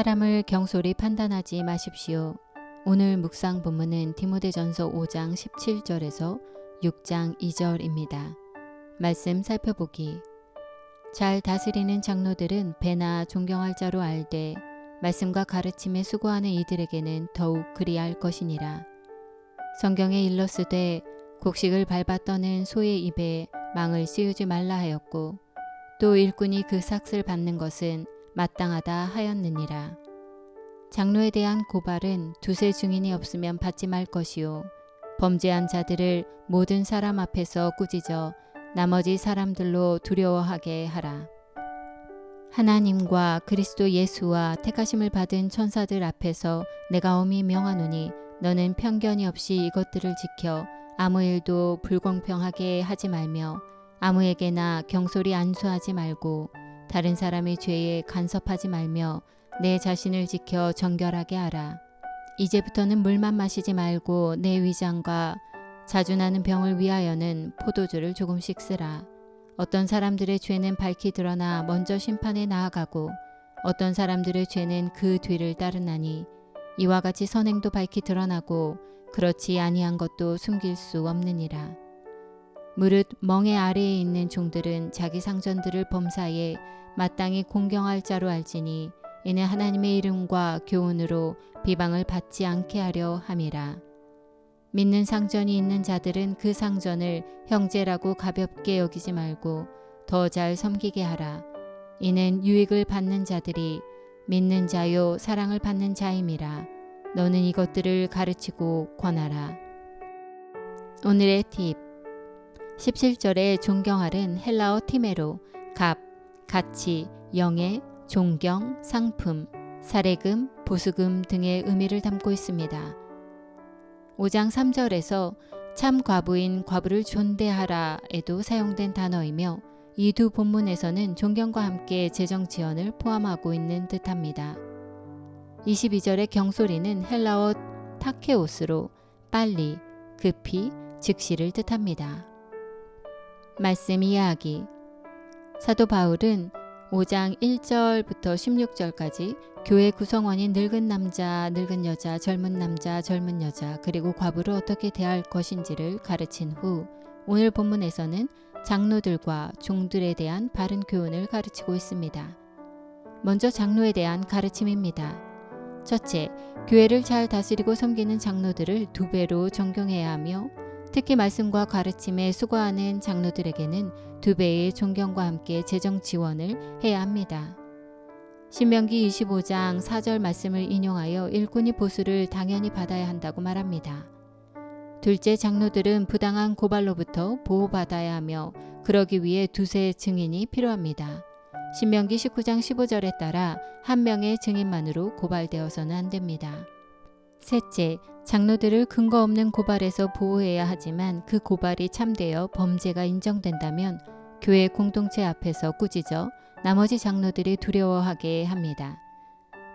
사람을 경솔히 판단하지 마십시오. 오늘 묵상 본문은 디모데전서 5장 17절에서 6장 2절입니다. 말씀 살펴보기. 잘 다스리는 장로들은 배나 존경할 자로 알되 말씀과 가르침에 수고하는 이들에게는 더욱 그리할 것이니라. 성경에 일렀으되 곡식을 밟아 떠는 소의 입에 망을 씌우지 말라 하였고 또 일꾼이 그 삭을 받는 것은 마땅하다 하였느니라. 장로에 대한 고발은 두세 증인이 없으면 받지 말 것이요 범죄한 자들을 모든 사람 앞에서 꾸짖어 나머지 사람들로 두려워하게 하라. 하나님과 그리스도 예수와 택하심을 받은 천사들 앞에서 내가 엄히 명하노니 너는 편견이 없이 이것들을 지켜 아무 일도 불공평하게 하지 말며 아무에게나 경솔히 안수하지 말고 다른 사람의 죄에 간섭하지 말며 내 자신을 지켜 정결하게 하라. 이제부터는 물만 마시지 말고 내 위장과 자주 나는 병을 위하여는 포도주를 조금씩 쓰라. 어떤 사람들의 죄는 밝히 드러나 먼저 심판에 나아가고 어떤 사람들의 죄는 그 뒤를 따르나니 이와 같이 선행도 밝히 드러나고 그렇지 아니한 것도 숨길 수 없느니라. 무릇 멍에 아래에 있는 종들은 자기 상전들을 범사에 마땅히 공경할 자로 알지니 이는 하나님의 이름과 교훈으로 비방을 받지 않게 하려 함이라. 믿는 상전이 있는 자들은 그 상전을 형제라고 가볍게 여기지 말고 더 잘 섬기게 하라. 이는 유익을 받는 자들이 믿는 자요 사랑을 받는 자임이라. 너는 이것들을 가르치고 권하라. 오늘의 팁. 17절의 존경할은 헬라어 티메로, 값, 가치, 영예, 존경, 상품, 사례금, 보수금 등의 의미를 담고 있습니다. 5장 3절에서 참 과부인 과부를 존대하라에도 사용된 단어이며 이 두 본문에서는 존경과 함께 재정 지원을 포함하고 있는 듯합니다. 22절의 경솔이는 헬라어 타케오스로 빨리, 급히, 즉시를 뜻합니다. 말씀 이해하기. 사도 바울은 5장 1절부터 16절까지 교회 구성원인 늙은 남자, 늙은 여자, 젊은 남자, 젊은 여자, 그리고 과부를 어떻게 대할 것인지를 가르친 후 오늘 본문에서는 장로들과 종들에 대한 바른 교훈을 가르치고 있습니다. 먼저 장로에 대한 가르침입니다. 첫째, 교회를 잘 다스리고 섬기는 장로들을 두 배로 존경해야 하며 특히 말씀과 가르침에 수고하는 장로들에게는 두 배의 존경과 함께 재정 지원을 해야 합니다. 신명기 25장 4절 말씀을 인용하여 일꾼이 보수를 당연히 받아야 한다고 말합니다. 둘째, 장로들은 부당한 고발로부터 보호받아야 하며 그러기 위해 두세 증인이 필요합니다. 신명기 19장 15절에 따라 한 명의 증인만으로 고발되어서는 안 됩니다. 셋째, 장로들을 근거 없는 고발에서 보호해야 하지만 그 고발이 참되어 범죄가 인정된다면 교회 공동체 앞에서 꾸짖어 나머지 장로들이 두려워하게 합니다.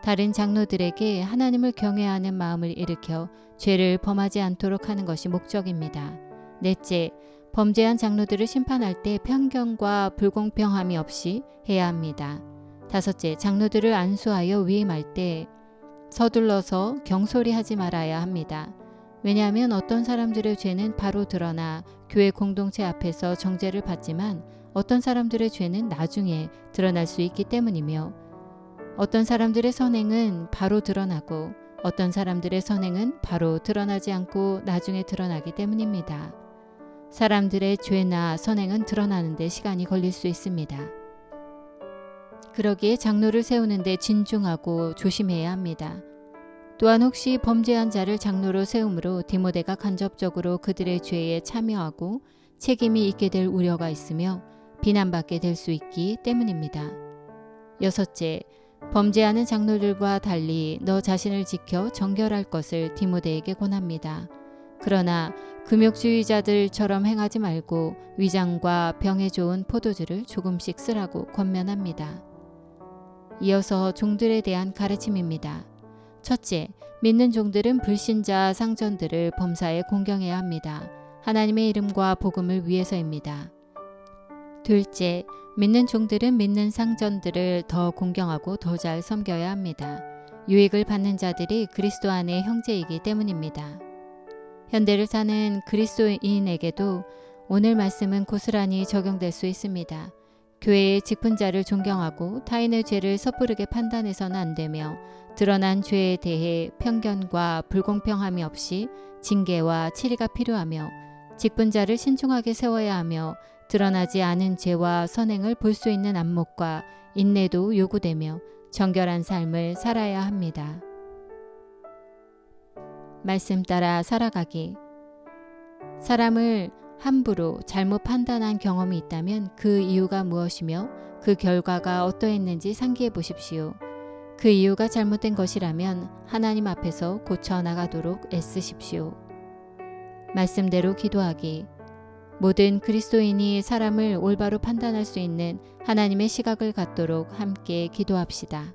다른 장로들에게 하나님을 경외하는 마음을 일으켜 죄를 범하지 않도록 하는 것이 목적입니다. 넷째, 범죄한 장로들을 심판할 때 편견과 불공평함이 없이 해야 합니다. 다섯째, 장로들을 안수하여 위임할 때 서둘러서 경솔히 하지 말아야 합니다. 왜냐하면 어떤 사람들의 죄는 바로 드러나 교회 공동체 앞에서 정죄를 받지만 어떤 사람들의 죄는 나중에 드러날 수 있기 때문이며 어떤 사람들의 선행은 바로 드러나고 어떤 사람들의 선행은 바로 드러나지 않고 나중에 드러나기 때문입니다. 사람들의 죄나 선행은 드러나는 데 시간이 걸릴 수 있습니다. 그러기에 장로를 세우는데 진중하고 조심해야 합니다. 또한 혹시 범죄한 자를 장로로 세움으로 디모데가 간접적으로 그들의 죄에 참여하고 책임이 있게 될 우려가 있으며 비난받게 될 수 있기 때문입니다. 여섯째, 범죄하는 장로들과 달리 너 자신을 지켜 정결할 것을 디모데에게 권합니다. 그러나 금욕주의자들처럼 행하지 말고 위장과 병에 좋은 포도주를 조금씩 쓰라고 권면합니다. 이어서 종들에 대한 가르침입니다. 첫째, 믿는 종들은 불신자 상전들을 범사에 공경해야 합니다. 하나님의 이름과 복음을 위해서입니다. 둘째, 믿는 종들은 믿는 상전들을 더 공경하고 더 잘 섬겨야 합니다. 유익을 받는 자들이 그리스도 안의 형제이기 때문입니다. 현대를 사는 그리스도인에게도 오늘 말씀은 고스란히 적용될 수 있습니다. 교회의 직분자를 존경하고 타인의 죄를 섣부르게 판단해서는 안 되며 드러난 죄에 대해 편견과 불공평함이 없이 징계와 치리가 필요하며 직분자를 신중하게 세워야 하며 드러나지 않은 죄와 선행을 볼 수 있는 안목과 인내도 요구되며 정결한 삶을 살아야 합니다. 말씀 따라 살아가기. 사람을 함부로 잘못 판단한 경험이 있다면 그 이유가 무엇이며 그 결과가 어떠했는지 상기해 보십시오. 그 이유가 잘못된 것이라면 하나님 앞에서 고쳐 나가도록 애쓰십시오. 말씀대로 기도하기. 모든 그리스도인이 사람을 올바로 판단할 수 있는 하나님의 시각을 갖도록 함께 기도합시다.